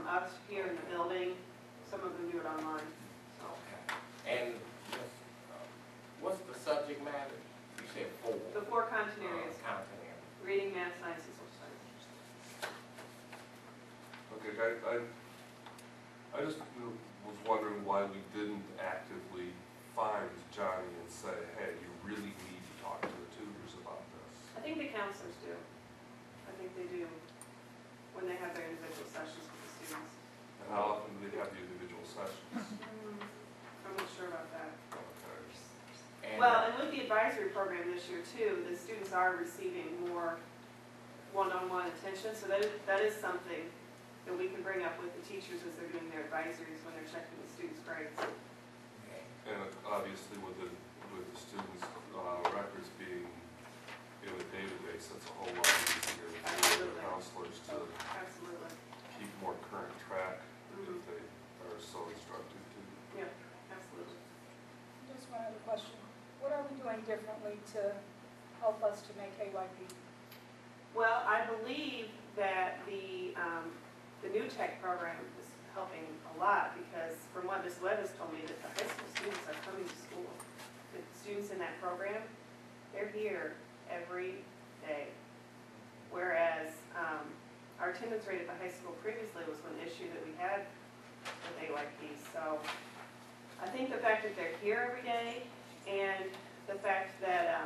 us here in the building. Some of them do it online. So. Okay. And what's the subject matter? You said 4. The 4 content areas. Content areas. Reading, math, science, and social studies. Okay, I just was wondering why we didn't actively find Johnny and say, hey, you really need to talk to the tutors about this. I think the counselors do. I think they do when they have their individual sessions with the students. And how often do they have the individual sessions? I'm not sure about that. Okay. And, Well, and with the advisory program this year too, the students are receiving more one-on-one attention, so that is something that we can bring up with the teachers as they're doing their advisories when they're checking the students' grades. okay. And obviously with the students' records being in a database, that's a whole lot easier for the counselors to Absolutely. keep more current track Mhm. if they are so instructed to. Yeah, absolutely. Just one other question. What are we doing differently to help us to make AYP? Well, I believe that the new tech program is helping a lot because from what Ms. Webb has told me, that the high school students are coming to school. The students in that program, they're here every day. Whereas our attendance rate at the high school previously was one issue that we had with AYP. So I think the fact that they're here every day and the fact that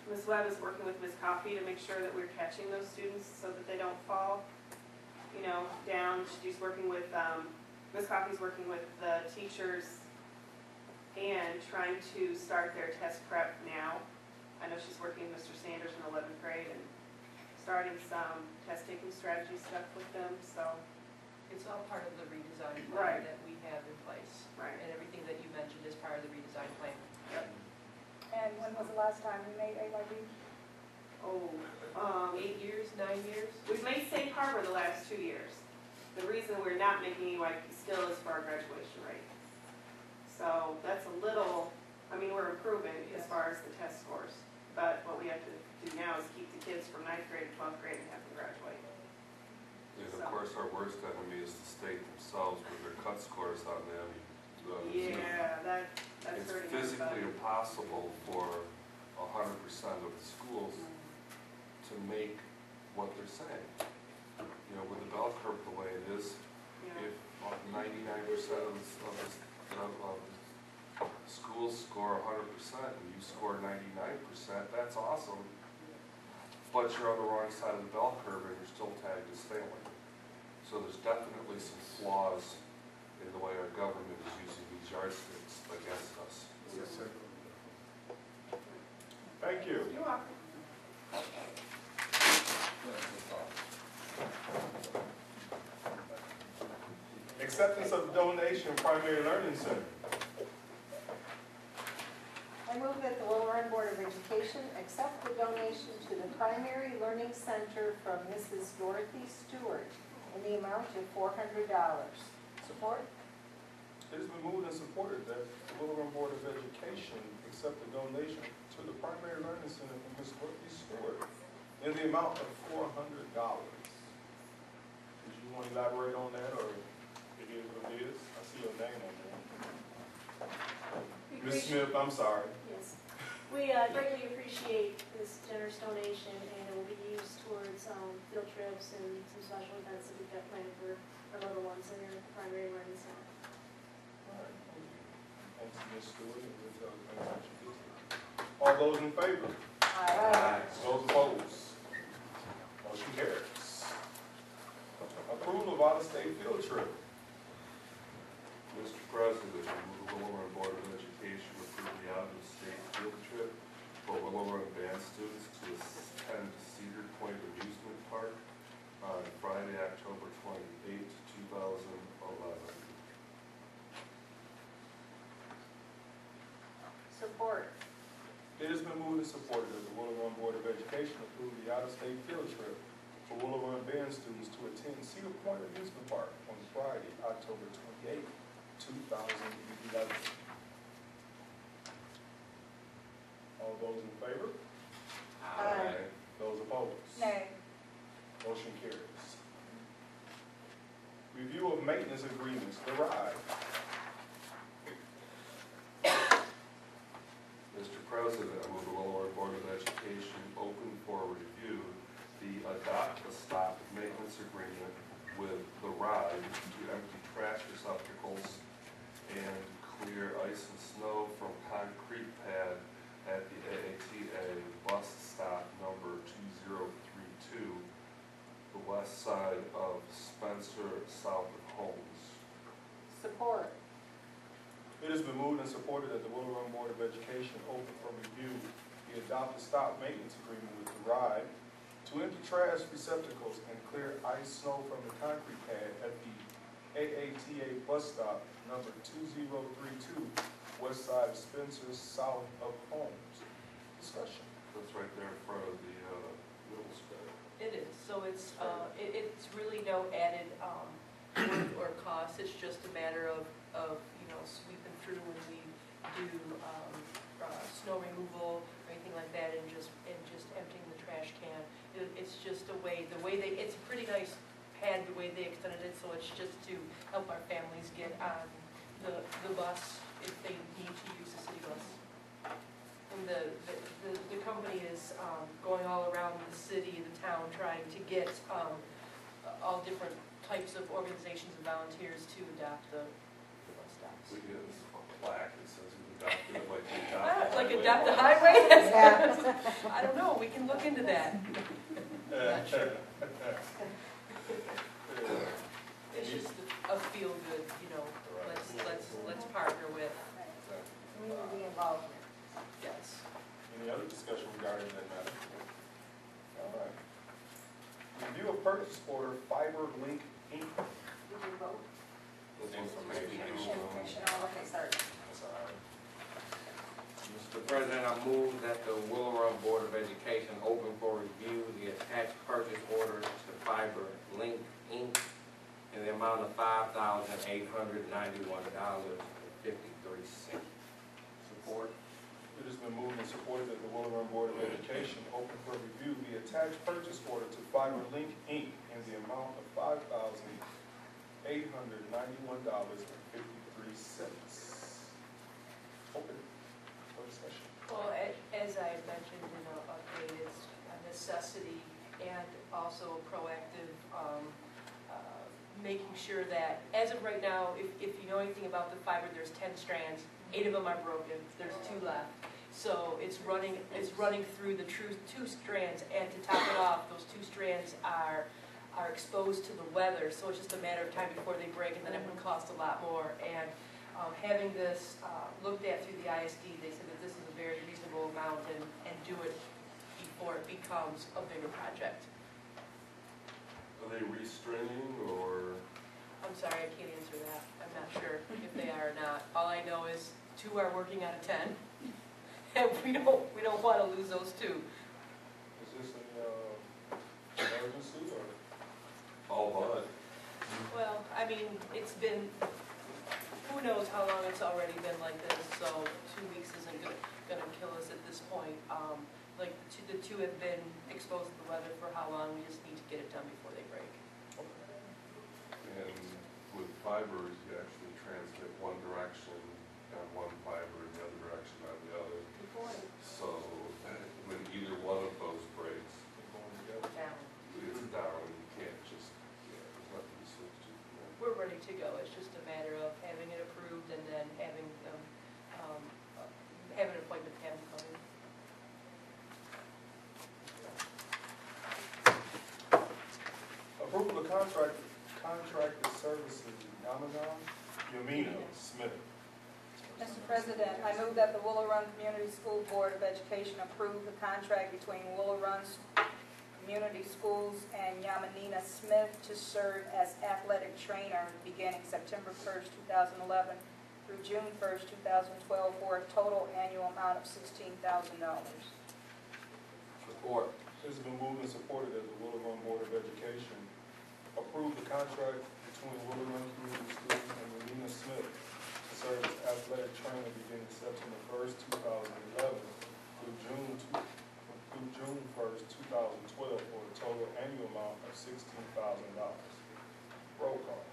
Ms. Webb is working with Ms. Coffey to make sure that we're catching those students so that they don't fall, down. She's working with, Ms. Coffey's working with the teachers and trying to start their test prep now. I know she's working with Mr. Sanders in 11th grade and starting some test-taking strategy stuff with them, so. It's all part of the redesign Right. plan that we have in place. Right. And everything that you mentioned is part of the redesign plan. And when was the last time we made AYP? 8 years, 9 years? We've made Safe Harbor the last 2 years. The reason we're not making EYP still is for our graduation rate. So that's a little, we're improving as far as the test scores. But what we have to do now is keep the kids from 9th grade to 12th grade and have them graduate. And of course, our worst enemy is the state themselves with their cut scores on them. Yeah, that's It's hurting physically everybody. impossible for 100% of the schools to make what they're saying. With the bell curve the way it is, Yeah. if 99% of the schools score 100% and you score 99%, that's awesome. But you're on the wrong side of the bell curve and you're still tagged as failing. So there's definitely some flaws in the way our government is using these yardsticks against us. Yes, sir. Thank you. You're welcome. Acceptance of donation, Primary Learning Center. I move that the Little Run Board of Education accept the donation to the Primary Learning Center from Mrs. Dorothy Stewart in the amount of $400. Support? It has been moved and supported that the Little Run Board of Education accept the donation to the Primary Learning Center from Ms. Dorothy Stewart in the amount of $400. Did you want to elaborate on that, or it is what it is? I see your name on there. Ms. Smith, I'm sorry. Yes. We greatly appreciate this generous donation, and it will be used towards field trips and some special events that we've got planned for our little ones in our primary learning center. All right, thank you. Thanks, Ms. Stewart, and we'll tell you what you did. All those in favor? Aye. Those opposed? Motion carries. Approval of out-of-state field trip. Mr. President, I move the Little Run Board of Education approve the out-of-state field trip for Little Run band students to attend Cedar Point Amusement Park on Friday, October 28th, 2011. Support? It has been moved and supported that the Willow Run Board of Education approve the out-of-state field trip for Willow Run band students to attend Cedar Point Amusement Park on Friday, October 28th, 2011. All those in favor? Aye. Those opposed? Nay. Motion carries. maintenance agreements, the RIDE. Mr. President, I move the Willow Run Board of Education open for review the adopt a stop maintenance agreement with the RIDE to empty trash receptacles and clear ice and snow from concrete pad at the AATA bus stop number 2032, the west side of Spencer, south of Holmes. Support. It has been moved and supported that the Willow Run Board of Education open for review the adopt a stop maintenance agreement with the RIDE to empty trash receptacles and clear ice snow from the concrete pad at the AATA bus stop number 2032, west side of Spencer, south of Holmes. Discussion. That's right there in front of the middle school. It is, so it's really no added work or cost, it's just a matter of, sweeping through when we do snow removal or anything like that, and just emptying the trash can. It's just it's a pretty nice pad, the way they extended it, so it's just to help our families get on the bus if they need to use the city bus. And the company is going all around the city, the town, trying to get all different types of organizations and volunteers to adopt the bus stops. We get a plaque that says we adopted it like we adopted. Like adopt the highway? Yeah. I don't know, we can look into that. Not sure. It's just a feel-good, let's partner with, Community involvement. yes. Any other discussion regarding that matter? All right. Review of purchase order Fiber Link Inc. Did you vote? Information. Okay, sorry. That's all right. Mr. President, I move that the Willow Run Board of Education open for review the attached purchase order to Fiber Link Inc. in the amount of $5,891.53. Support. It has been moved and supported that the Willow Run Board of Education open for review the attached purchase order to Fiber Link Inc. in the amount of $5,891.53. Open for discussion. Well, as I mentioned in the update, it's a necessity and also proactive, making sure that, as of right now, if you know anything about the fiber, there's 10 strands, 8 of them are broken, there's 2 left. So it's running through the two strands, and to top it off, those 2 strands are exposed to the weather, so it's just a matter of time before they break, and then it would cost a lot more. And having this looked at through the ISD, they said that this is a very reasonable amount, and do it before it becomes a bigger project. Are they restringing or? I'm sorry, I can't answer that. I'm not sure if they are or not. All I know is 2 are working out of 10, and we don't want to lose those 2. Is this an emergency or? All but. Well, I mean, it's been, who knows how long it's already been like this, so 2 weeks isn't gonna kill us at this point. The 2 have been exposed to the weather for how long, we just need to get it done before they break. And with fibers, you actually transmit one direction on one fiber and the other direction on the other. Good point. So when either one of those breaks, Down. it's down and you can't just, there's nothing to switch to. We're ready to go, it's just a matter of having it approved and then having them, having an appointment to have them come in. Approval of contracted services, Yamina Smith. Mr. President, I move that the Willow Run Community School Board of Education approve the contract between Willow Run Community Schools and Yamanina Smith to serve as athletic trainer beginning September 1st, 2011 through June 1st, 2012 for a total annual amount of $16,000. Support. It has been moved and supported that the Willow Run Board of Education approve the contract between Willow Run Community Schools and Yamina Smith to serve as athletic trainer beginning September 1st, 2011 through June 1st, 2012 for a total annual amount of $16,000. Roll call.